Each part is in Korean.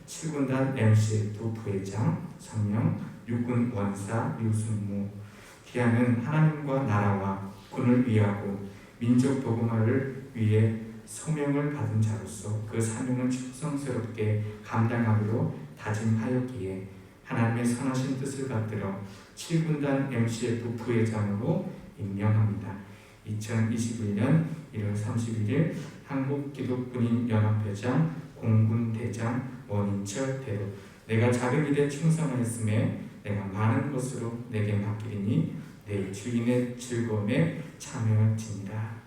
7군단 MCF 부회장 성명, 육군 원사 유순무. 기아는 하나님과 나라와 군을 위하고 민족 복음화를 위해 소명을 받은 자로서 그 사명을 충성스럽게 감당하기로 다짐하였기에 하나님의 선하신 뜻을 받들어 7군단 MCF 부회장으로 임명합니다. 2021년 1월 31일 한국기독군인연합회장 공군대장 원인철 대로. 내가 작은 일에 충성하였음에 내가 많은 것으로 내게 맡기리니 내 주인의 즐거움에 참여할지니라.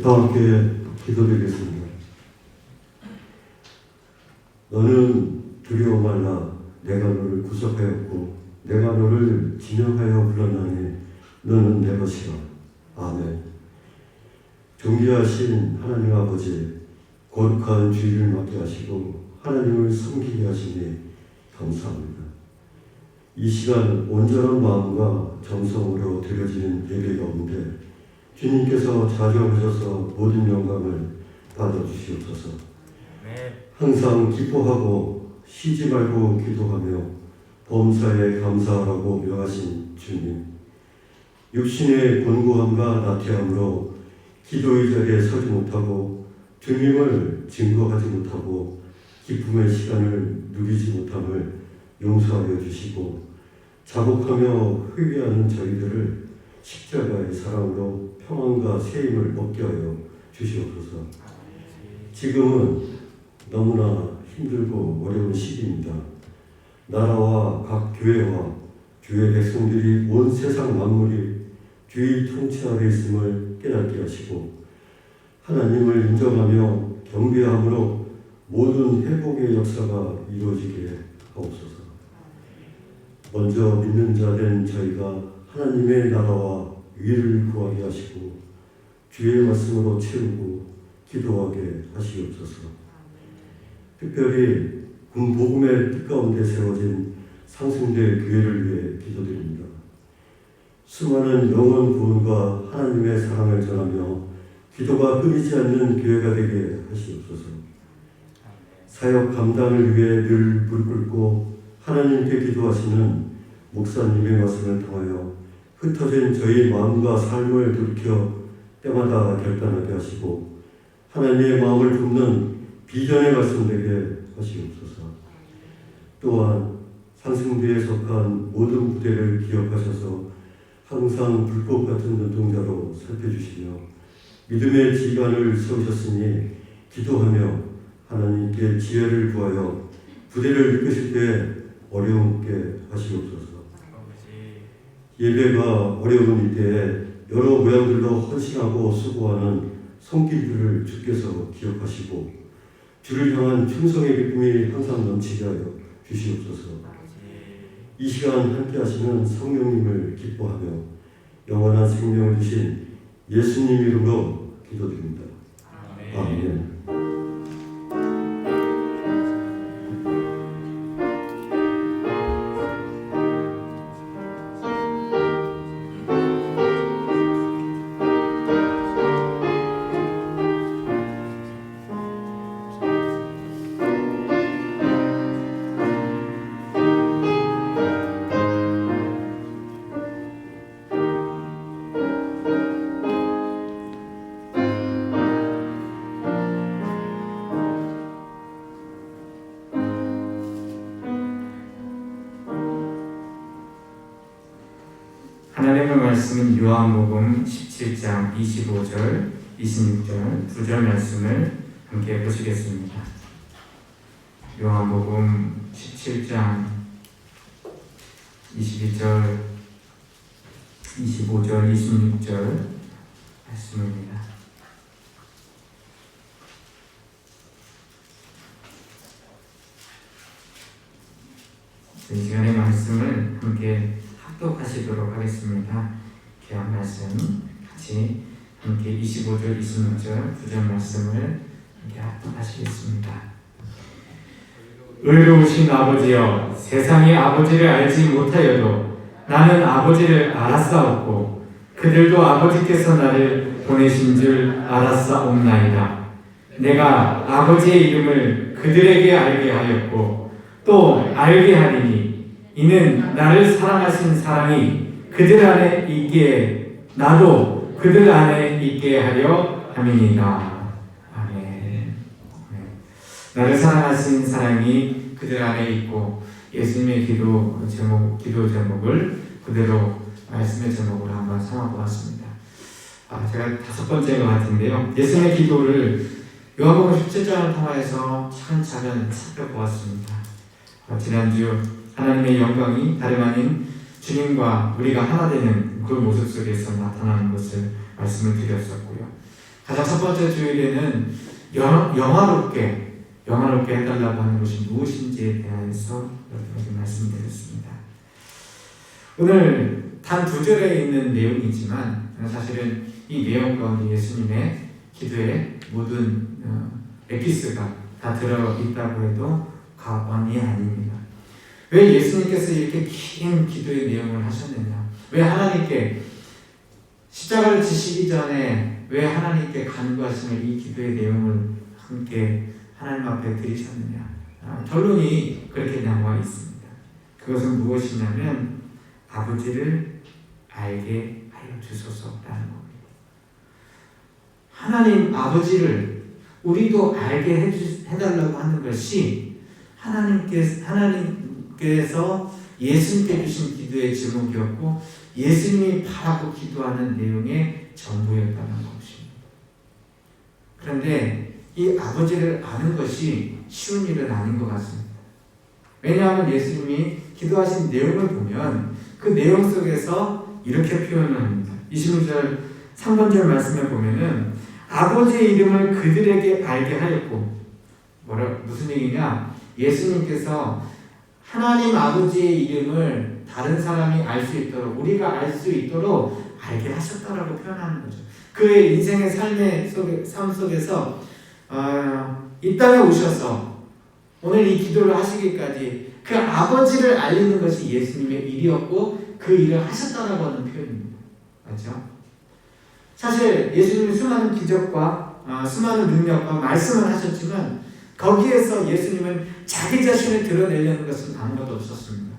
다 함께 기도드리겠습니다. 너는 두려워 말라. 내가 너를 구속하였고 내가 너를 진영하여 불렀나니 너는 내 것이라. 아멘. 존귀하신 하나님 아버지, 거룩한 주일을 맞게 하시고 하나님을 섬기게 하시니 감사합니다. 이 시간 온전한 마음과 정성으로 드려지는 예배 가운데 주님께서 자정하셔서 모든 영광을 받아주시옵소서. 항상 기뻐하고 쉬지 말고 기도하며 범사에 감사하라고 명하신 주님, 육신의 곤고함과 나태함으로 기도의 자리에 서지 못하고 주님을 증거하지 못하고 기쁨의 시간을 누리지 못함을 용서하여 주시고 자복하며 회개하는 저희들을 십자가의 사랑으로 평안과 세임을 얻게 하여 주시옵소서. 지금은 너무나 힘들고 어려운 시기입니다. 나라와 각 교회와 주의 백성들이 온 세상 만물이 주의 통치 아래 있음을 깨닫게 하시고 하나님을 인정하며 경배함으로 모든 회복의 역사가 이루어지게 하옵소서. 먼저 믿는 자 된 저희가 하나님의 나라와 위를 구하게 하시고 주의 말씀으로 채우고 기도하게 하시옵소서. 특별히 복음의 뜻 가운데 세워진 상승대 교회를 위해 기도드립니다. 수많은 영혼 구원과 하나님의 사랑을 전하며 기도가 끊이지 않는 교회가 되게 하시옵소서. 사역 감당을 위해 늘 무릎 꿇고 하나님께 기도하시는 목사님의 말씀을 통하여 흩어진 저희 마음과 삶을 돌이켜 때마다 결단하게 하시고 하나님의 마음을 품는 비전의 말씀 되게 하시옵소서. 또한 상승대에 속한 모든 부대를 기억하셔서 항상 불꽃 같은 눈동자로 살펴주시며 믿음의 지간을 세우셨으니 기도하며 하나님께 지혜를 구하여 부대를 이끄실 때 어려움 없게 하시옵소서. 예배가 어려운 이때에 여러 모양들로 헌신하고 수고하는 손길들을 주께서 기억하시고 주를 향한 충성의 기쁨이 항상 넘치게 하여 주시옵소서. 이 시간 함께 하시는 성령님을 기뻐하며 영원한 생명을 주신 예수님 이름으로 기도드립니다. 아멘. 하나님의 말씀은 요한복음 17장 25절, 26절 두 절 말씀을 함께 보시겠습니다. 요한복음 17장 22절, 25절, 26절 말씀입니다. 이 시간의 말씀을 함께 합독하시도록 하겠습니다. 귀한 말씀 같이 함께 25절, 26절 두 절 말씀을 함께 합독하시겠습니다. 의로우신 아버지여, 세상이 아버지를 알지 못하여도 나는 아버지를 알았사옵고 그들도 아버지께서 나를 보내신 줄 알았사옵나이다. 내가 아버지의 이름을 그들에게 알게 하였고 또 알게 하리니 이는 나를 사랑하신 사랑이 그들 안에 있기에 나도 그들 안에 있게 하려 함이니이다. 아멘. 나를 사랑하신 사랑이 그들 안에 있고, 예수님의 기도 제목을 그대로 말씀의 제목으로 한번 삼아보았습니다. 제가 5번째인 것 같은데요. 예수님의 기도를 요한복음 17장을 통해서 차근차근 살펴보았습니다. 지난주 하나님의 영광이 다름 아닌 주님과 우리가 하나 되는 그 모습 속에서 나타나는 것을 말씀을 드렸었고요. 가장 첫 번째 주일에는 영화롭게 해달라고 하는 것이 무엇인지에 대해서 여러분에게 말씀드렸습니다. 오늘 단 2절에 있는 내용이지만 사실은 이 내용 가운데 예수님의 기도의 모든 에피스가 다 들어있다고 해도 과언이 아닙니다. 왜 예수님께서 이렇게 긴 기도의 내용을 하셨느냐? 왜 하나님께 십자가를 지시기 전에 왜 하나님께 간구하시는 이 기도의 내용을 함께 하나님 앞에 드리셨느냐? 결론이 그렇게 나와 있습니다. 그것은 무엇이냐면 아버지를 알게 하여 주소서라는 겁니다. 하나님 아버지를 우리도 알게 해달라고 하는 것이 하나님께서 예수님께 주신 기도의 제목이었고 예수님이 바라고 기도하는 내용의 전부였다는 것입니다. 그런데 이 아버지를 아는 것이 쉬운 일은 아닌 것 같습니다. 왜냐하면 예수님이 기도하신 내용을 보면 그 내용 속에서 이렇게 표현을 합니다. 26절 3번절 말씀을 보면은 아버지의 이름을 그들에게 알게 하였고 무슨 얘기냐? 예수님께서 하나님 아버지의 이름을 다른 사람이 알 수 있도록 우리가 알 수 있도록 알게 하셨다라고 표현하는 거죠. 그의 인생의 삶 속에서 이 땅에 오셔서 오늘 이 기도를 하시기까지 그 아버지를 알리는 것이 예수님의 일이었고 그 일을 하셨다라고 하는 표현입니다. 맞죠? 사실 예수님이 수많은 기적과 수많은 능력과 말씀을 하셨지만 거기에서 예수님은 자기 자신을 드러내려는 것은 아무것도 없었습니다.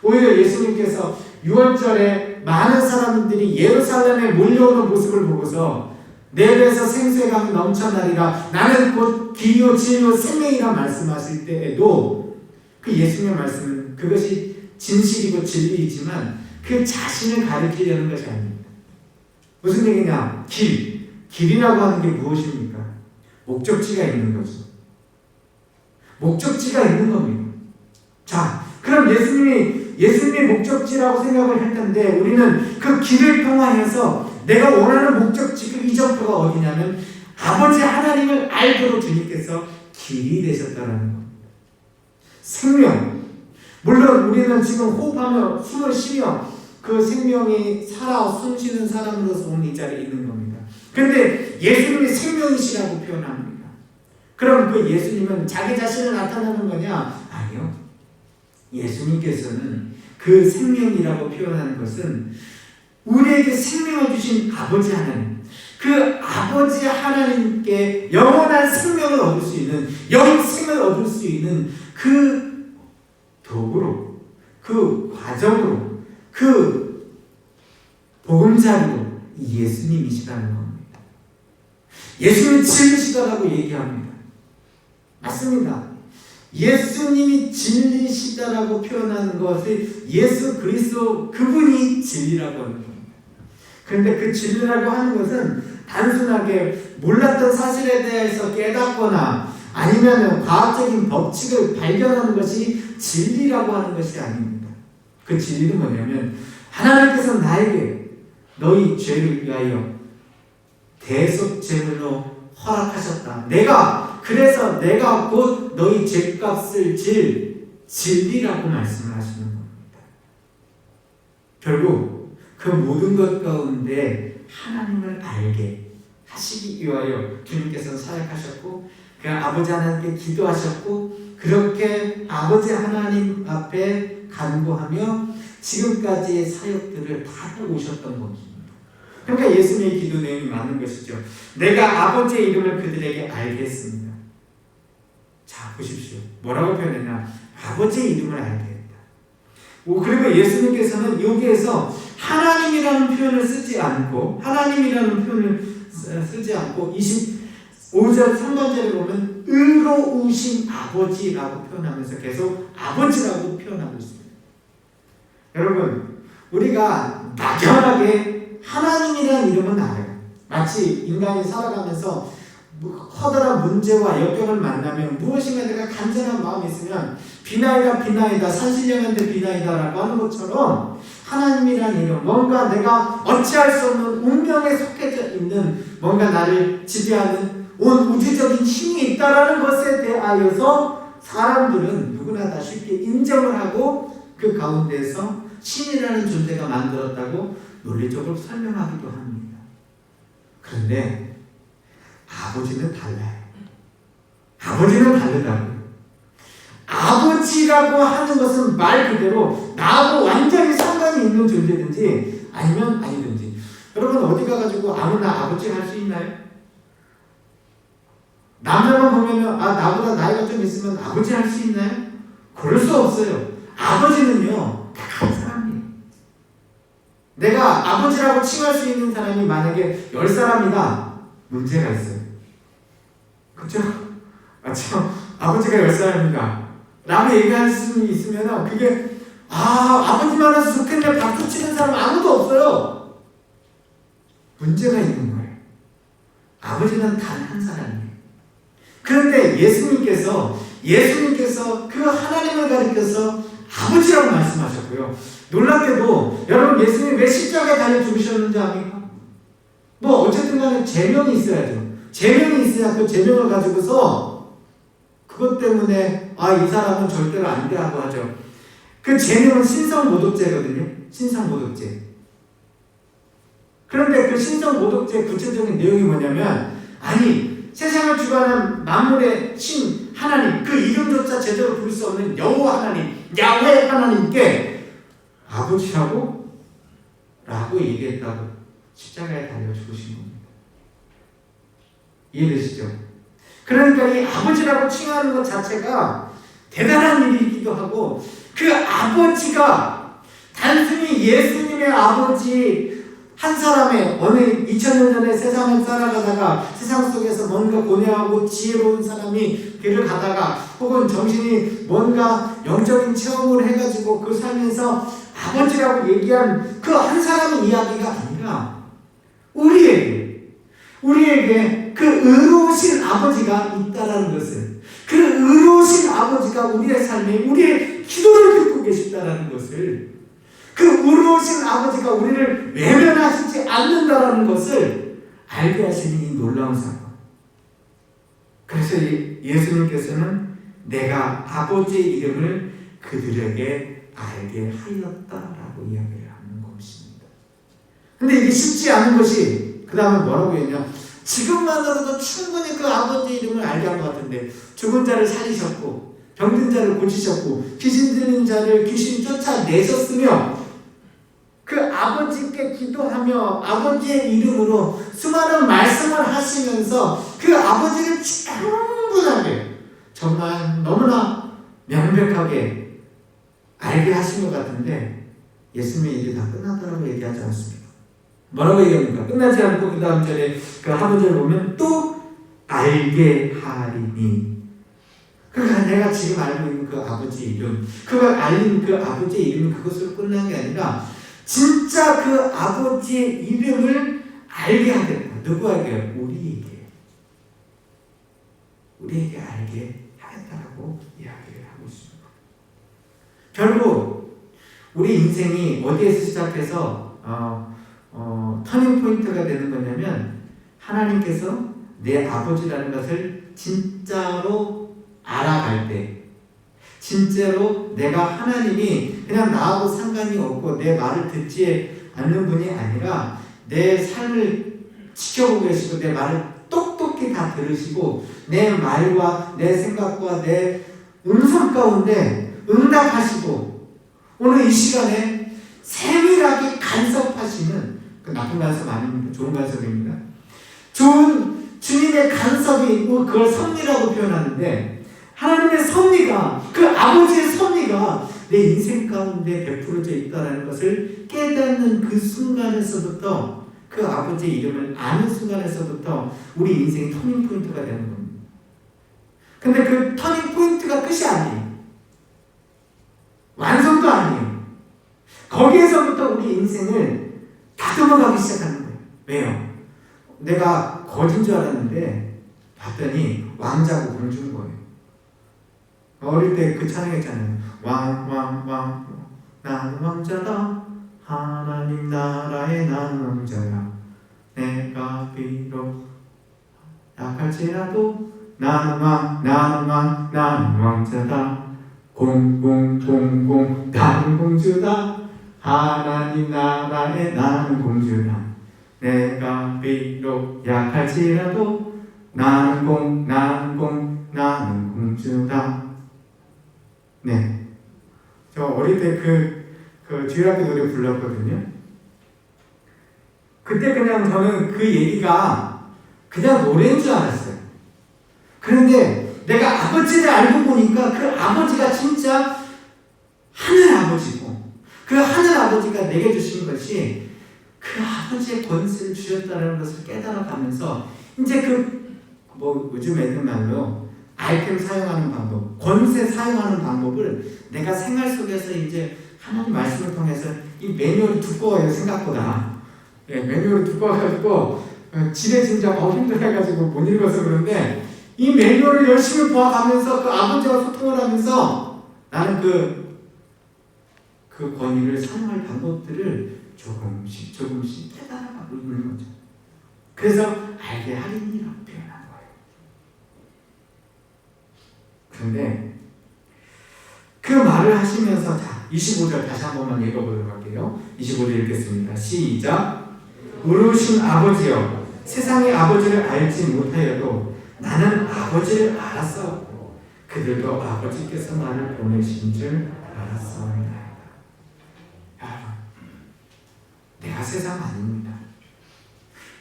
오히려 예수님께서 6월절에 많은 사람들이 예루살렘에 몰려오는 모습을 보고서 내 배에서 생수의 강이 넘쳐나리라 나는 곧 길이요 진리요 생명이라 말씀하실 때에도 그 예수님의 말씀은 그것이 진실이고 진리이지만 그 자신을 가리키려는 것이 아닙니다. 무슨 얘기냐? 길이라고 하는 게 무엇입니까? 목적지가 있는 거죠. 목적지가 있는 겁니다. 자, 그럼 예수님의 목적지라고 생각을 했는데 우리는 그 길을 통하여서 내가 원하는 목적지 그 이정표가 어디냐면 아버지 하나님을 알도록 주님께서 길이 되셨다라는 겁니다. 생명. 물론 우리는 지금 호흡하며 숨을 쉬며 그 생명이 살아 숨쉬는 사람으로서 오늘 이 자리에 있는 겁니다. 그런데 예수님이 생명이시라고 표현합니다. 그럼 그 예수님은 자기 자신을 나타내는 거냐? 아니요. 예수님께서는 그 생명이라고 표현하는 것은 우리에게 생명을 주신 아버지 하나님, 그 아버지 하나님께 영원한 생명을 얻을 수 있는, 영생을 얻을 수 있는 그 도구로, 그 과정으로, 그 보금자리로 예수님이시라는 겁니다. 예수님이 진리시다라고 얘기합니다. 맞습니다. 예수님이 진리시다라고 표현하는 것을 예수 그리스도 그분이 진리라고 하는 겁니다. 그런데 그 진리라고 하는 것은 단순하게 몰랐던 사실에 대해서 깨닫거나 아니면 과학적인 법칙을 발견하는 것이 진리라고 하는 것이 아닙니다. 그 진리는 뭐냐면 하나님께서 나에게 너희 죄를 위하여 대속제물로 허락하셨다. 그래서 내가 곧 너희 죄값을 질 진리라고 말씀을 하시는 겁니다. 결국 그 모든 것 가운데 하나님을 알게 하시기 위하여 주님께서 사역하셨고 그 아버지 하나님께 기도하셨고 그렇게 아버지 하나님 앞에 간구하며 지금까지의 사역들을 다 하고 오셨던 것입니다. 그러니까 예수님의 기도 내용이 맞는 것이죠. 내가 아버지의 이름을 그들에게 알게 했습니다. 자, 보십시오. 뭐라고 표현했나? 아버지의 이름을 알게 했다. 그리고 예수님께서는 여기에서 하나님이라는 표현을 쓰지 않고 5절 3번절에 보면 의로우신 아버지라고 표현하면서 계속 아버지라고 표현하고 있습니다. 여러분, 우리가 막연하게 하나님이라는 이름은 알아요. 마치 인간이 살아가면서 커다란 문제와 역경을 만나면 무엇인가 내가 간절한 마음이 있으면 비나이다 산신령한테 비나이다라고 하는 것처럼 하나님이라는 이름, 뭔가 내가 어찌할 수 없는 운명에 속해져 있는 뭔가 나를 지배하는 온 우주적인 힘이 있다라는 것에 대하여서 사람들은 누구나 다 쉽게 인정을 하고 그 가운데서 신이라는 존재가 만들었다고 논리적으로 설명하기도 합니다. 그런데 아버지는 달라요. 아버지는 다르다고요. 아버지라고 하는 것은 말 그대로 나하고 완전히 상관이 있는 존재든지 아니면 아니든지. 여러분 어디 가가지고 아무나 아버지 할 수 있나요? 남자만 보면은 나보다 나이가 좀 있으면 아버지 할 수 있나요? 그럴 수 없어요. 아버지는요 다 사람이에요. 내가 아버지라고 칭할 수 있는 사람이 만약에 10사람이다. 문제가 있어요. 그렇죠? 맞죠? 아버지가 10사람이다. 라고 얘기할 수 있으면 그게 아버지만 해서 좋겠네 박수 치는 사람 아무도 없어요. 문제가 있는 거예요. 아버지는 단 한 사람이에요. 그런데 예수님께서 그 하나님을 가리켜서 아버지라고 말씀하셨고요. 놀랍게도 여러분 예수님이 왜 십자가에 달려 죽으셨는지 압니까? 뭐 어쨌든 간에 제명이 있어야죠. 제명이 있어야 그 제명을 가지고서 그것 때문에 이 사람은 절대로 안 돼 하고 하죠. 그 제명은 신성모독죄거든요. 신성모독죄. 그런데 그 신성모독죄의 구체적인 내용이 뭐냐면 세상을 주관하는 만물의 신 하나님 그 이름조차 제대로 부를 수 없는 여호와 하나님 야훼 하나님께 아버지라고 얘기했다고 십자가에 달려 죽으신 겁니다. 이해되시죠? 그러니까 이 아버지라고 칭하는 것 자체가 대단한 일이기도 하고 그 아버지가 단순히 예수님의 아버지 한 사람의 어느 2000년 전에 세상을 살아가다가 세상 속에서 뭔가 고뇌하고 지혜로운 사람이 길을 가다가 혹은 정신이 뭔가 영적인 체험을 해가지고 그 삶에서 아버지라고 얘기한 그 한 사람의 이야기가 아니라 우리에게 그 의로우신 아버지가 있다라는 것을 그 의로우신 아버지가 우리의 삶에 우리의 기도를 듣고 계시다라는 것을 그 의로우신 아버지가 우리를 외면하시지 않는다라는 것을 알게 하시는 이 놀라운 사건. 그래서 예수님께서는 내가 아버지의 이름을 그들에게 알게 하였다라고 이야기를 하는 것입니다. 근데 이게 쉽지 않은 것이 그 다음에 뭐라고 했냐? 지금만으로도 충분히 그 아버지의 이름을 알게 한 것 같은데 죽은 자를 살리셨고 병든 자를 고치셨고 귀신 들린 자를 귀신 쫓아내셨으며 그 아버지께 기도하며 아버지의 이름으로 수많은 말씀을 하시면서 그 아버지를 충분하게 정말 너무나 명백하게 알게 하신 것 같은데 예수님의 일이 다 끝났다고 얘기하지 않습니다. 뭐라고 얘기합니까? 끝나지 않고 그 다음 절에 그 하반절을 보면 또 알게 하리니 그러니까 내가 지금 알고 있는 그 아버지의 이름 그걸 알린 그 아버지의 이름이 그것으로 끝난 게 아니라 진짜 그 아버지의 이름을 알게 하겠다. 누구에게? 우리에게 알게 하겠다라고 이야기를 하고 있습니다. 결국 우리 인생이 어디에서 시작해서 터닝 포인트가 되는 거냐면 하나님께서 내 아버지라는 것을 진짜로 알아갈 때 진짜로 내가 하나님이 그냥 나하고 상관이 없고 내 말을 듣지 않는 분이 아니라 내 삶을 지켜보고 계시고 내 말을 똑똑히 다 들으시고 내 말과 내 생각과 내 음성 가운데 응답하시고 오늘 이 시간에 세밀하게 간섭하시는 그 나쁜 간섭 아닙니다. 좋은 간섭입니다. 좋은 주님의 간섭이 있고 그걸 섭리라고 표현하는데 하나님의 섭리가 그 아버지의 섭리가 내 인생 가운데 베풀어져 있다는 것을 깨닫는 그 순간에서부터 그 아버지의 이름을 아는 순간에서부터 우리 인생이 터닝 포인트가 되는 겁니다. 근데 그 터닝 포인트가 끝이 아니에요. 완성도 아니에요. 거기에서부터 우리 인생을 다듬어가기 시작하는 거예요. 왜요? 내가 거진 줄 알았는데 봤더니 왕자고 공주인 거예요. 어릴 때 그 찬양했잖아요. 왕 나는 왕자다. 하나님 나라의 나는 왕자야. 내가 비록 약할지라도 나는 왕자다. 공공 나는 공주다. 하나님 나라의 나는 공주다. 내가 비록 약할지라도 나는 공주다. 네, 저 어릴 때 그 주일학교 노래 불렀거든요. 그때 그냥 저는 그 얘기가 그냥 노래인 줄 알았어요. 그런데 내가 아버지를 알고 보니까 그 아버지가 진짜 하늘 아버지고 그 하늘 아버지가 내게 주신 것이 그 아버지의 권세를 주셨다는 것을 깨달아가면서 이제 요즘 애들 말로 아이템 사용하는 방법, 권세 사용하는 방법을 내가 생활 속에서 이제 하나님 말씀을 통해서 이 매뉴얼이 두꺼워요, 생각보다. 예, 매뉴얼이 두꺼워가지고 집에 진짜 힘들어해가지고 못 읽어서 그런데 이 매뉴얼을 열심히 보아가면서 그 아버지와 소통을 하면서 나는 그 권위를 사용할 방법들을 조금씩 깨달아가고 있는 거죠. 그래서 알게 하리니라고 표현한 거예요. 그런데 그 말을 하시면서 25절 다시 한 번만 읽어보도록 할게요. 25절 읽겠습니다. 시작. 의로우신 아버지여, 세상의 아버지를 알지 못하여도 나는 아버지를 알았사옵고 그들도 아버지께서 나를 보내신 줄 알았사옵나이다. 여러분, 내가 세상 아닙니다.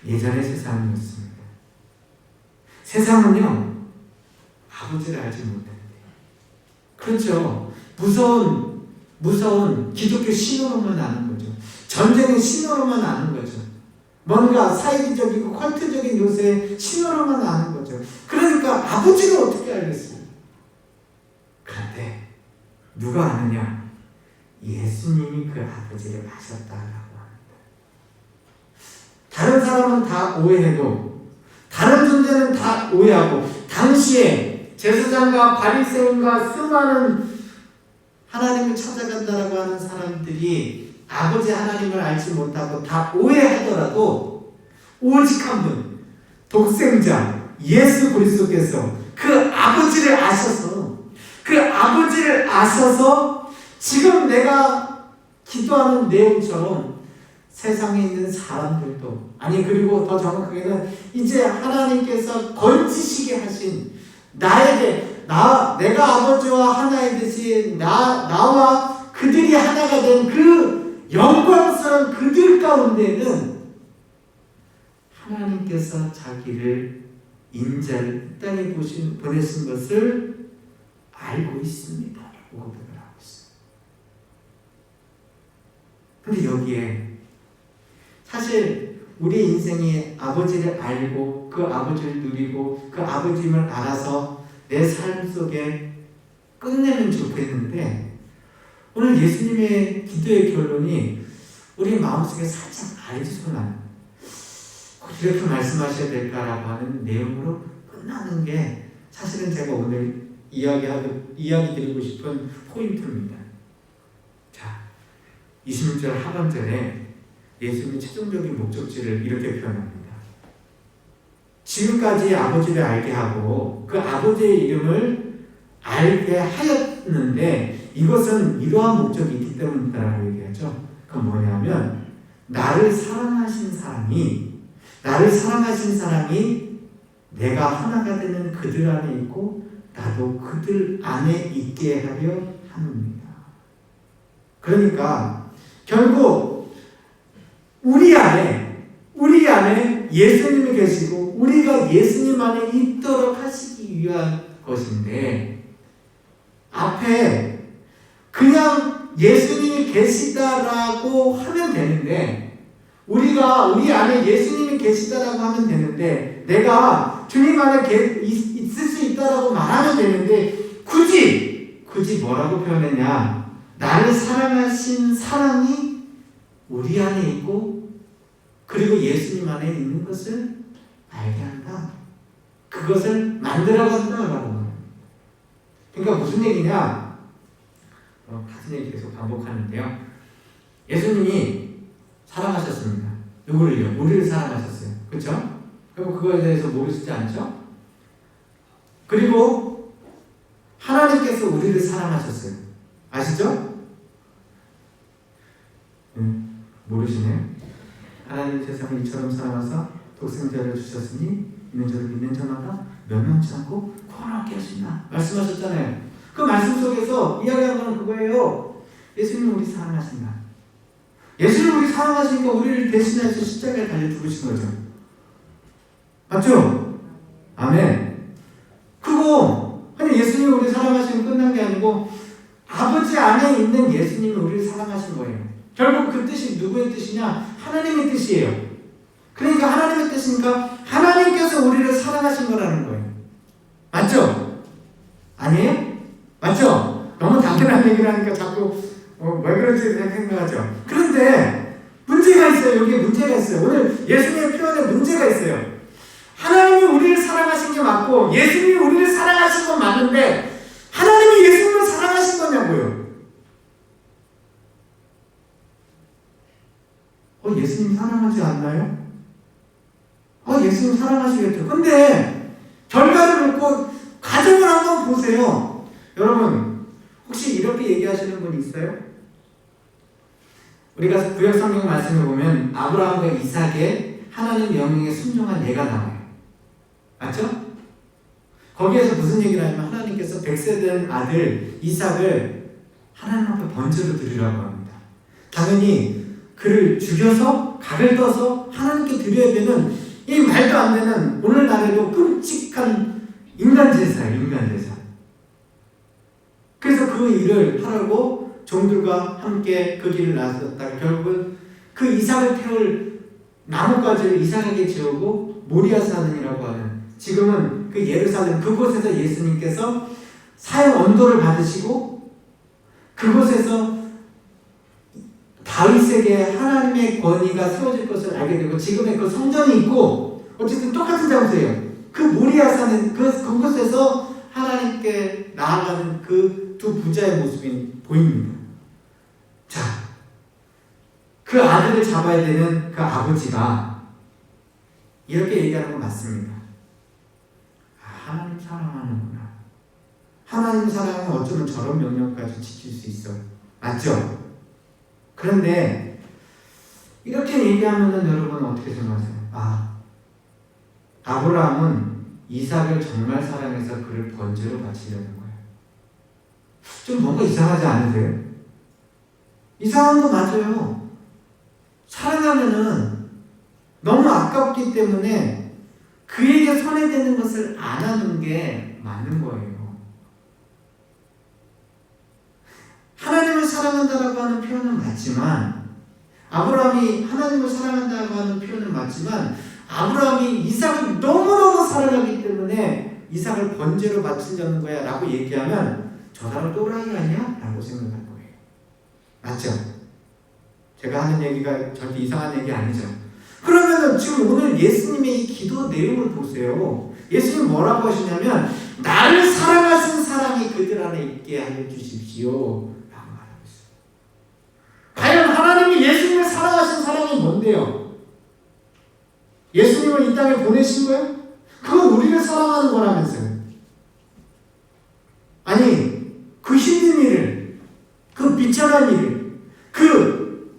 예전의 세상이었습니다. 세상은요, 아버지를 알지 못합니다. 그렇죠. 무서운 기독교 신호로만 아는 거죠. 전쟁의 신호로만 아는 거죠. 뭔가 사이비적이고 컬트적인 요새의 신호로만 아는 거죠. 그러니까 아버지를 어떻게 알겠어요? 그런데 누가 아느냐? 예수님이 그 아버지를 아셨다라고 합니다. 다른 사람은 다 오해해도 다른 존재는 다 오해하고 당시에 제사장과 바리새인과 수많은 하나님을 찾아간다라고 하는 사람들이 아버지 하나님을 알지 못하고 다 오해하더라도 오직 한 분, 독생자 예수 그리스도께서 그 아버지를 아셔서 지금 내가 기도하는 내용처럼 세상에 있는 사람들도 그리고 더 정확하게는 이제 하나님께서 건지시게 하신 나에게 내가 아버지와 하나이듯이 나와 그들이 하나가 된 그 영광스러운 그들 가운데는 하나님께서 자기를 인자를 이 땅에 보내신 것을 알고 있습니다. 고백을 하고 있어요. 근데 여기에 사실 우리 인생이 아버지를 알고 그 아버지를 누리고 그 아버지임을 알아서 내 삶 속에 끝내면 좋겠는데 오늘 예수님의 기도의 결론이 우리 마음속에 살짝 아래지소가 나요. 이렇게 말씀하셔야 될까라고 하는 내용으로 끝나는 게 사실은 제가 오늘 이야기 드리고 싶은 포인트입니다. 자, 26절 하반절에 예수님의 최종적인 목적지를 이렇게 표현합니다. 지금까지 아버지를 알게 하고 그 아버지의 이름을 알게 하였는데 이것은 이러한 목적이 있기 때문이다라고 얘기하죠. 그건 뭐냐면 나를 사랑하신 사람이 내가 하나가 되는 그들 안에 있고 나도 그들 안에 있게 하려 합니다. 그러니까 결국 우리 안에 예수님이 계시고 우리가 예수님 안에 있도록 하시기 위한 것인데, 앞에 그냥 예수님이 계시다라고 하면 되는데, 우리가 우리 안에 예수님이 계시다라고 하면 되는데, 내가 주님 안에 있을 수 있다라고 말하면 되는데, 굳이 뭐라고 표현했냐? 나를 사랑하신 사랑이 우리 안에 있고, 그리고 예수님 안에 있는 것을 알게 한다. 그것을 만들어간다라고. 그러니까 무슨 얘기냐? 같은 얘기 계속 반복하는데요. 예수님이 사랑하셨습니다. 누구를요? 우리를 사랑하셨어요. 그렇죠? 그리고 그거에 대해서 모르시지 않죠? 그리고 하나님께서 우리를 사랑하셨어요. 아시죠? 모르시네요. 하나님 세상을 이처럼 사랑하사 독생자를 주셨으니 이는 저를 믿는 자마다 멸망치 않고 구원을 얻게 하신다 말씀하셨잖아요. 그 말씀 속에서 이야기하는 건 그거예요. 예수님 우리 사랑하신다. 예수님 우리 사랑하시니까 우리를 대신해서 십자가에 달려 죽으신 거죠. 맞죠? 아멘. 그거 그냥 예수님이 우리 사랑하시면 끝난 게 아니고 아버지 안에 있는 예수님이 우리를 사랑하신 거예요. 결국 그 뜻이 누구의 뜻이냐? 하나님의 뜻이에요. 그러니까 하나님의 뜻이니까 하나님께서 우리를 사랑하신 거라는 거예요. 맞죠? 아니에요? 맞죠? 너무 당연한 얘기를 하니까 자꾸 왜 그런지 생각하죠. 그런데 문제가 있어요. 여기에 문제가 있어요. 오늘 예수님의 표현에 문제가 있어요. 하나님이 우리를 사랑하신 게 맞고 예수님이 우리를 사랑하신 건 맞는데 하나님이 예수님을 사랑하신 거냐고요. 예수님 사랑하지 않나요? 예수님 사랑하시겠죠. 근데 결과를 놓고 가정을 한번 보세요. 여러분 혹시 이렇게 얘기하시는 분 있어요? 우리가 구약 성경 말씀을 보면 아브라함과 이삭의 하나님 명령에 순종한 예가 나와요. 맞죠? 거기에서 무슨 얘기를 하냐면 하나님께서 100세 된 아들 이삭을 하나님 앞에 번제로 드리라고 합니다. 당연히 그를 죽여서 각을 떠서 하나님께 드려야 되는 이 말도 안 되는 오늘날에도 끔찍한 인간 제사예요. 인간 제사. 그래서 그 일을 하라고 종들과 함께 그 길을 나섰다가 결국은 그 이삭을 태울 나뭇가지를 이삭에게 지우고 모리아산이라고 하는, 지금은 그 예루살렘 그곳에서 예수님께서 사형 언도를 받으시고 그곳에서 다윗에게 하나님의 권위가 세워질 것을 알게 되고 지금의 그 성전이 있고 어쨌든 똑같은 장소예요. 그 모리아산은 그곳에서 하나님께 나아가는 그 두 부자의 모습이 보입니다. 자, 그 아들을 잡아야 되는 그 아버지가 이렇게 얘기하는 건 맞습니다. 하나님 사랑하는구나. 하나님 사랑은 어쩌면 저런 명령까지 지킬 수 있어. 맞죠? 그런데 이렇게 얘기하면은 여러분 어떻게 생각하세요? 아브라함은 이삭을 정말 사랑해서 그를 번제로 바치려는 거예요. 좀 뭔가 이상하지 않으세요? 이상한 거 맞아요. 사랑하면은 너무 아깝기 때문에 그에게 손해되는 것을 안 하는 게 맞는 거예요. 하나님을 사랑한다라고 하는 표현은 맞지만, 아브라함이 하나님을 사랑한다고 하는 표현은 맞지만, 아브라함이 이삭을 너무너무 사랑하기 때문에 이삭을 번제로 바치려는 거야 라고 얘기하면 저 사람 또라이 아니야? 라고 생각할 거예요. 맞죠? 제가 하는 얘기가 절대 이상한 얘기 아니죠. 그러면은 지금 오늘 예수님의 이 기도 내용을 보세요. 예수님 뭐라고 하시냐면 나를 사랑하신 사랑이 그들 안에 있게 하여 주십시오 라고 말하고 있어요. 과연 하나님이 예수님을 사랑하신 사랑이 뭔데요? 예수님을 이 땅에 보내신 거예요? 그건 우리를 사랑하는 거라면서요. 아니 그 힘든 일을, 그 비참한 일을, 그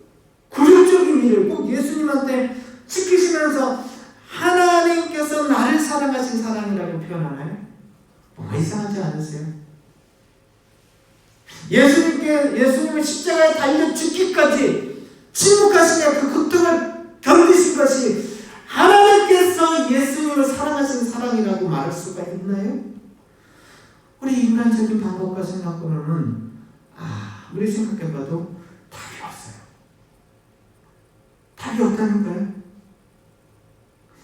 굴욕적인 일을 꼭 예수님한테 시키시면서 하나님께서 나를 사랑하신 사랑이라고 표현하나요? 뭐가 이상하지 않으세요? 예수님을 십자가에 달려 죽기까지 침묵하시냐 그 고통을 견디신 것이 하나님께서 예수님을 사랑하신 사랑이라고 말할 수가 있나요? 우리 인간적인 방법과 생각으로는 우리 생각해봐도 답이 없어요. 답이 없다니까요.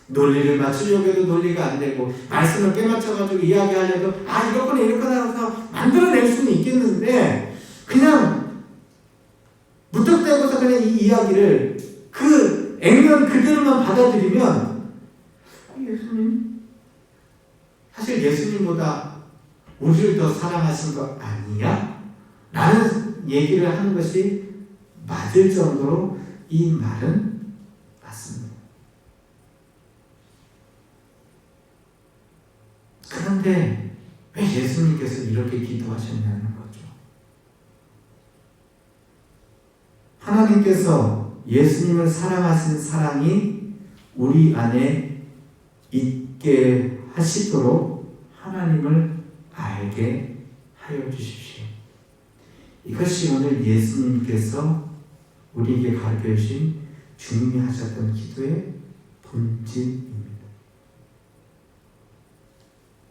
논리를 맞추려고 해도 논리가 안 되고 말씀을 빼맞춰가지고 이야기하려도 이렇거나 이렇거나 해서 만들어낼 수는 있겠는데 그냥 무턱대고서 그냥 이 이야기를 그 액면 그대로만 받아들이면 예수님 사실 예수님보다 우리를 더 사랑하신 거 아니야? 라는 얘기를 하는 것이 맞을 정도로 이 말은 맞습니다. 그런데 왜 예수님께서 이렇게 기도하셨냐는 거죠. 하나님께서 예수님을 사랑하신 사랑이 우리 안에 있게 하시도록 하나님을 알게 하여 주십시오. 이것이 오늘 예수님께서 우리에게 가르쳐 주신 주님이 하셨던 기도의 본질입니다.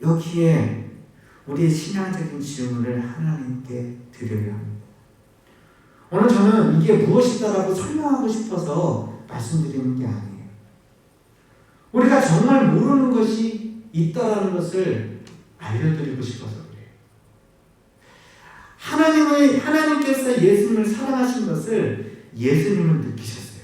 여기에 우리의 신앙적인 질문을 하나님께 드려야 합니다. 오늘 저는 이게 무엇이다라고 설명하고 싶어서 말씀드리는 게 아니에요. 우리가 정말 모르는 것이 있다라는 것을 알려드리고 싶어서 그래요. 하나님께서 예수님을 사랑하신 것을 예수님은 느끼셨어요.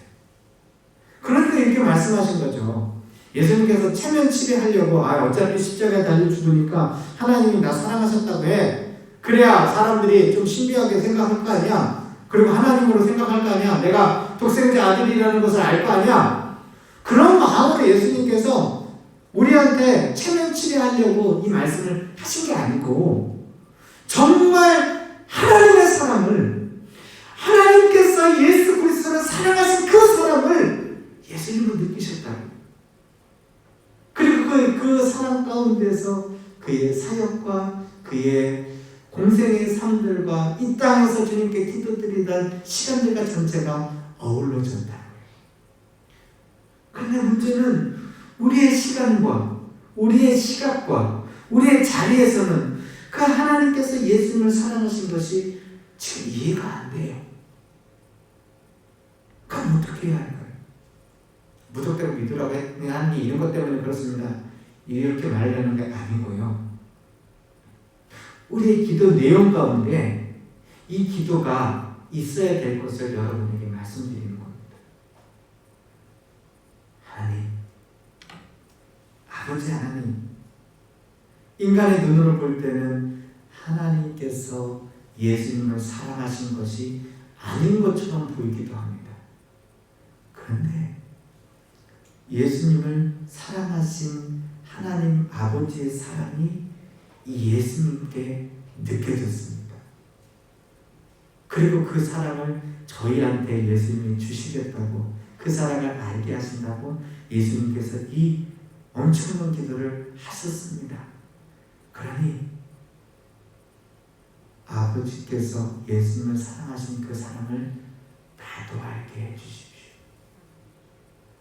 그러니까 이렇게 말씀하신 거죠. 예수님께서 체면치레하려고 어차피 십자가에 달려 죽으니까 하나님이 나 사랑하셨다고 해. 그래야 사람들이 좀 신비하게 생각할 거 아니야. 그리고 하나님으로 생각할 거 아니야. 내가 독생자 아들이라는 것을 알 거 아니야. 그런 마음으로 예수님께서 우리한테 체면치레하려고 이 말씀을 하신 게 아니고 정말 하나님의 사랑을 하나님께서 예수 그리스도를 사랑하신 그 사랑을 예수님은 느끼셨다고. 그리고 그 사랑 가운데서 그의 사역과 그의 공생의 삶들과 이 땅에서 주님께 기도드리던 시간들과 전체가 어우러졌다. 그런데 문제는 우리의 시간과 우리의 시각과 우리의 자리에서는 그 하나님께서 예수님을 사랑하신 것이 지금 이해가 안 돼요. 그럼 어떻게 해야 할까요? 무턱대고 믿으라고 하는 게 이런 것 때문에 그렇습니다. 이렇게 말하려는 게 아니고요. 우리의 기도 내용 가운데 이 기도가 있어야 될 것을 여러분에게 말씀드리는 겁니다. 하나님, 아버지 하나님, 인간의 눈으로 볼 때는 하나님께서 예수님을 사랑하신 것이 아닌 것처럼 보이기도 합니다. 그런데 예수님을 사랑하신 하나님 아버지의 사랑이 이 예수님께 느껴졌습니다. 그리고 그 사랑을 저희한테 예수님이 주시겠다고 그 사랑을 알게 하신다고 예수님께서 이 엄청난 기도를 하셨습니다. 그러니 아버지께서 예수님을 사랑하신 그 사랑을 나도 알게 해주십시오.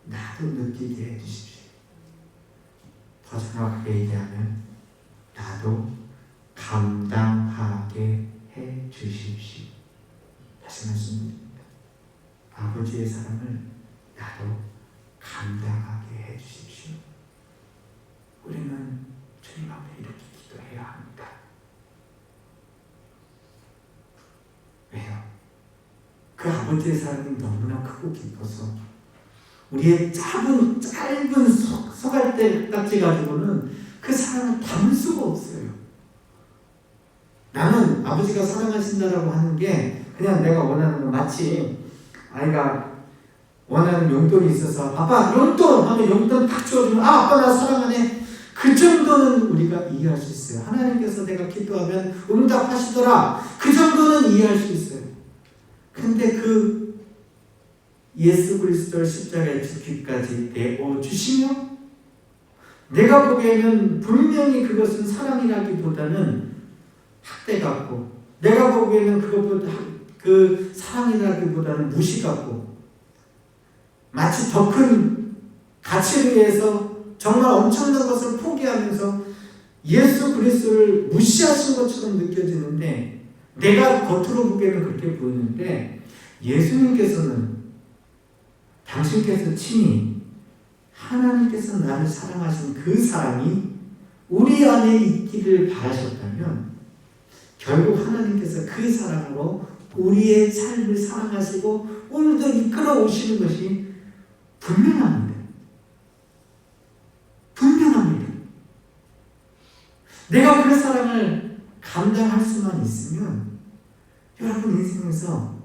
나도 느끼게 해주십시오. 더 정확하게 얘기하면 나도 감당하게 해주십시오. 다시 말씀드립니다. 아버지의 사랑을 나도 감당하게 해주십시오. 우리는 주님 앞에 이렇게 기도해야 합니다. 왜요? 그 아버지의 사랑이 너무나 크고 깊어서 우리의 짧은 소갈대 가지고는 그 사랑을 담을 수가 없어요. 나는 아버지가 사랑하신다라고 하는 게 그냥 내가 원하는 거, 마치 아이가 원하는 용돈이 있어서 아빠 용돈 하면 용돈 딱 주어주면 아빠 나 사랑하네. 그 정도는 우리가 이해할 수 있어요. 하나님께서 내가 기도하면 응답하시더라. 그 정도는 이해할 수 있어요. 근데 그 예수 그리스도를 십자가에 죽기까지 내어주시며 내가 보기에는 분명히 그것은 사랑이라기보다는 학대 같고 내가 보기에는 그것보다 그 사랑이라기보다는 무시 같고 마치 더 큰 가치를 위해서 정말 엄청난 것을 포기하면서 예수 그리스도를 무시하신 것처럼 느껴지는데, 내가 겉으로 보기에는 그렇게 보이는데 예수님께서는, 당신께서 친히 하나님께서 나를 사랑하신 그 사랑이 우리 안에 있기를 바라셨다면 결국 하나님께서 그 사랑으로 우리의 삶을 사랑하시고 오늘도 이끌어 오시는 것이 분명합니다. 분명합니다. 내가 그 사랑을 감당할 수만 있으면 여러분 인생에서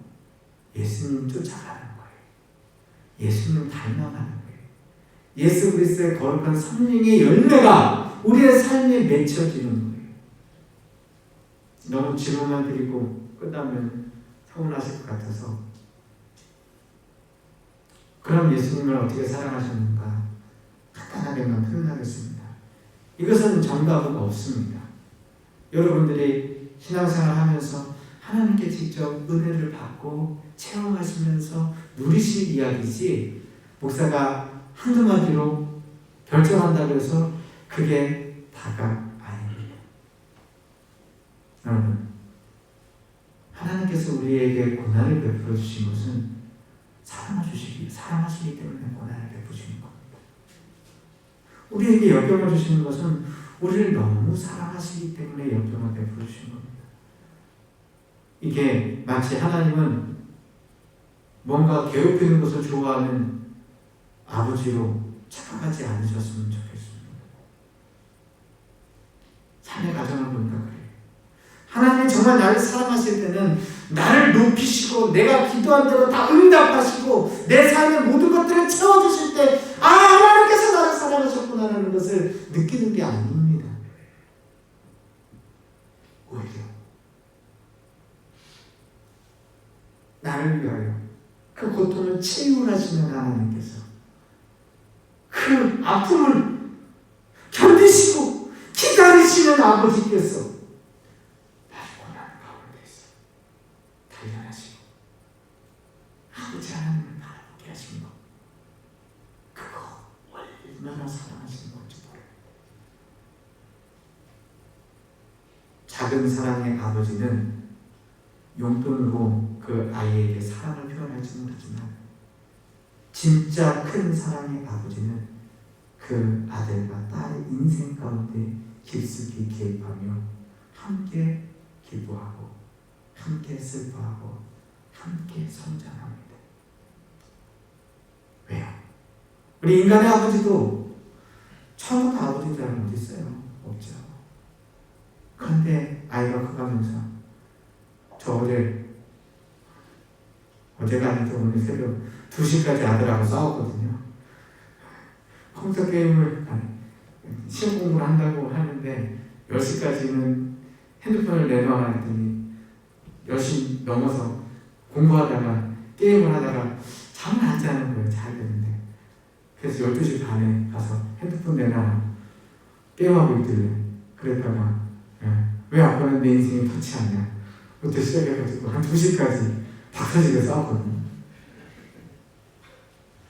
예수님 쫓아가는 거예요. 예수님 닮아가는 거예요. 예수 그리스도의 거룩한 성령의 열매가 우리의 삶에 맺혀지는 거예요. 너무 질문만 드리고 끝나면 서운하실 것 같아서, 그럼 예수님을 어떻게 사랑하셨는가 간단하게만 표현하겠습니다. 이것은 정답은 없습니다. 여러분들이 신앙생활 하면서 하나님께 직접 은혜를 받고 체험하시면서 누리실 이야기지, 목사가 한두 마디로 결정한다고 해서 그게 다가 아닙니다. 여러분, 하나님께서 우리에게 고난을 베풀어 주신 것은 사랑하시기 때문에 고난을 베푸시는 겁니다. 우리에게 역경을 주시는 것은 우리를 너무 사랑하시기 때문에 역경을 베풀어 주신 겁니다. 이게 마치 하나님은 뭔가 괴롭히는 것을 좋아하는 아버지로 착각하지 않으셨으면 좋겠습니다. 삶의 가정을 보니까 그래요. 하나님이 정말 나를 사랑하실 때는 나를 높이시고 내가 기도한 대로 다 응답하시고 내 삶의 모든 것들을 채워주실 때, 아, 하나님께서 나를 사랑하셨구나라는 것을 느끼는 게 아닙니다. 오히려 나를 위하여 그 고통을 치유하시는 하나님께서 그 아픔을 견디시고 기다리시는 아버지께서 단련하시고 아버지 하나님을 바라보게 하신 것, 그거 얼마나 사랑하시는 건지 모르겠어요. 작은 사랑의 아버지는 용돈으로 그 아이에게 사랑을 표현할지 모르지만 진짜 큰 사랑의 아버지는 그 아들과 딸의 인생 가운데 깊숙이 개입하며 함께 기도하고 함께 슬퍼하고 함께 성장합니다. 왜요? 우리 인간의 아버지도 처음부터 아버지 딸은 어디 있어요? 없죠. 그런데 아이가 커가면서, 저 어제가 아니죠, 오늘 새벽 2시까지 아들하고 싸웠거든요. 컴퓨터 게임을 시험 공부를 한다고 하는데 10시까지는 핸드폰을 내놔야 했더니 10시 넘어서 공부하다가 게임을 하다가 잠을 안 자는 거예요. 자야 되는데. 그래서 12시 반에 가서 핸드폰 내놔 게임하고 있길래, 그랬다가 왜 아빠는 내 인생에 터치 않냐, 그때 시작해가지고 한 2시까지 박터지게 싸웠거든요.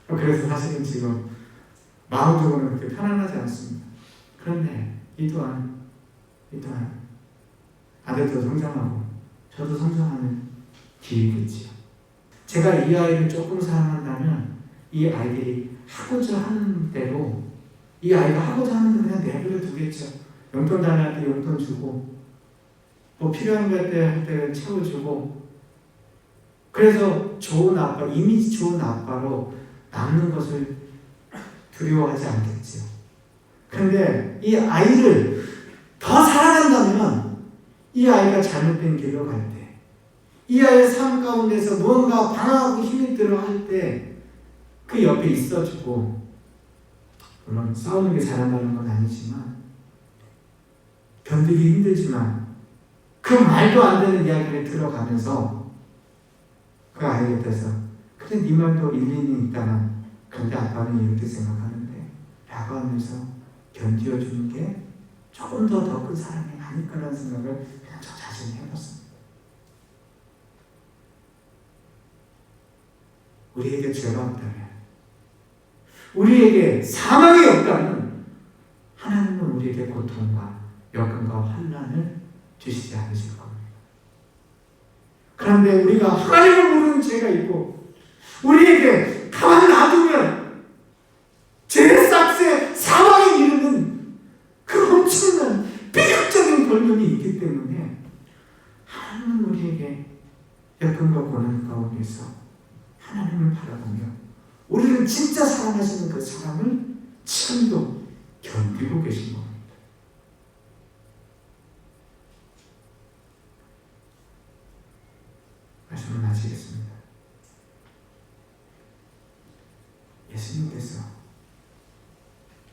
그래서 사실은 지금 마음적으로는 그렇게 편안하지 않습니다. 그런데 이 또한 아들도 성장하고 저도 성장하는 길이겠지요. 제가 이 아이를 조금 사랑한다면 이 아이들이 하고자 하는 대로, 이 아이가 하고자 하는 대로 그냥 내버려 두겠죠. 용돈 달라할 때 용돈 주고, 뭐 필요한 것 할 때 채워주고, 그래서 좋은 아빠, 이미지 좋은 아빠로 남는 것을 두려워하지 않겠죠. 그런데 이 아이를 더 사랑한다면 이 아이가 잘못된 길로 갈 때, 이 아이의 삶 가운데서 무언가 방황하고 힘이 들어 할 때 그 옆에 있어주고, 물론 싸우는 게 잘한다는 건 아니지만, 견디기 힘들지만 그 말도 안 되는 이야기를 들어가면서 그 아이 곁에서, 그래 네 말도 일리는 있다나, 그런데 아빠는 이렇게 생각하는데 라고 하면서 견디어주는 게 조금 더 큰 사랑이 아닐까라는 생각을 그냥 저 자신이 해봤습니다. 우리에게 죄가 없다면, 우리에게 사망이 없다면 하나님은 우리에게 고통과 역경과 환난을 주시지 않으실 겁니다. 그런데 우리가 하나님을 모르는 죄가 있고 우리에게 가만 놔두면 죄의 싹새 사망에 이르는 그 엄청난 비극적인 권력이 있기 때문에 하나님은 우리에게 역경과 고난 가운데서 하나님을 바라보며 우리를 진짜 사랑하시는 그 사랑을 지금도 견디고 계신 겁니다. 말씀을 마치겠습니다. 예수님께서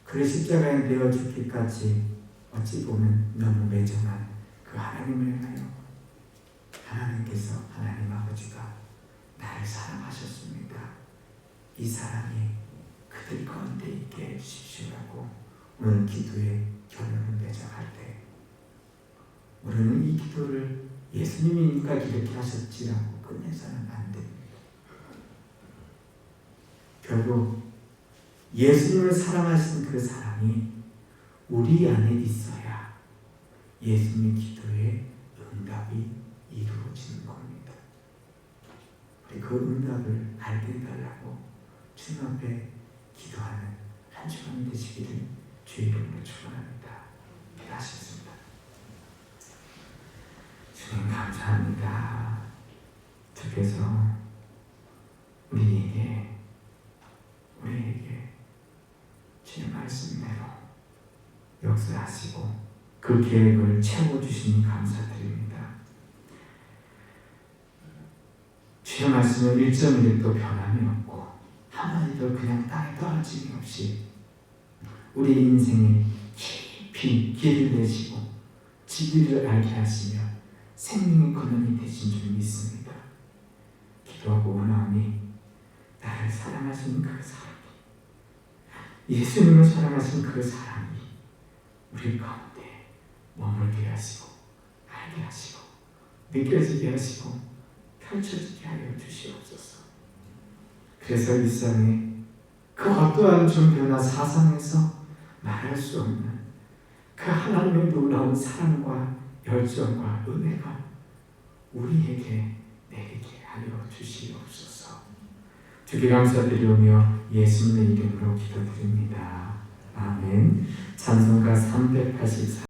그의 십자가에 내어 죽기까지 어찌 보면 너무 매정한 그 하나님을 향하여 하나님께서 하나님 아버지가 나를 사랑하셨습니다. 이 사랑이 그들 가운데 있게 해주시라고 오늘 기도의 결론을 맺어갈 때 우리는 이 기도를 예수님이니까 이렇게 하셨지라고 끝내서는 안 됩니다. 결국 예수님을 사랑하신 그 사랑이 우리 안에 있어야 예수님의 기도의 응답이 이루어지는 겁니다. 우리 그 응답을 알게 해달라고 주님 앞에 기도하는 한 주간이 되시기를 주의 이름으로 축원합니다. 기도하시겠습니다. 주님 감사합니다. 주께서 우리에게 주의 말씀대로 역사하시고 그 계획을 채워주시니 감사드립니다. 주의 말씀은 1.1도 변함이 없고 한마디도 그냥 땅에 떨어짐이 없이 우리 인생에 깊이 길을 내시고 진리를 알게 하시며 생명의 근원이 되신 줄 믿습니다. 기도하고 원하오니 나를 사랑하시는 그 사랑이 예수님을 사랑하신 그 사랑이 우리 가운데 머물게 하시고 알게 하시고 느껴지게 하시고 펼쳐지게 하여 주시옵소서. 그래서 일상에 그 어떠한 종교나 사상에서 말할 수 없는 그 하나님의 놀라운 사랑과 열정과 은혜가 우리에게 내리게 하여 주시옵소서. 주께 감사드리오며 예수님의 이름으로 기도드립니다. 아멘. 찬송가 384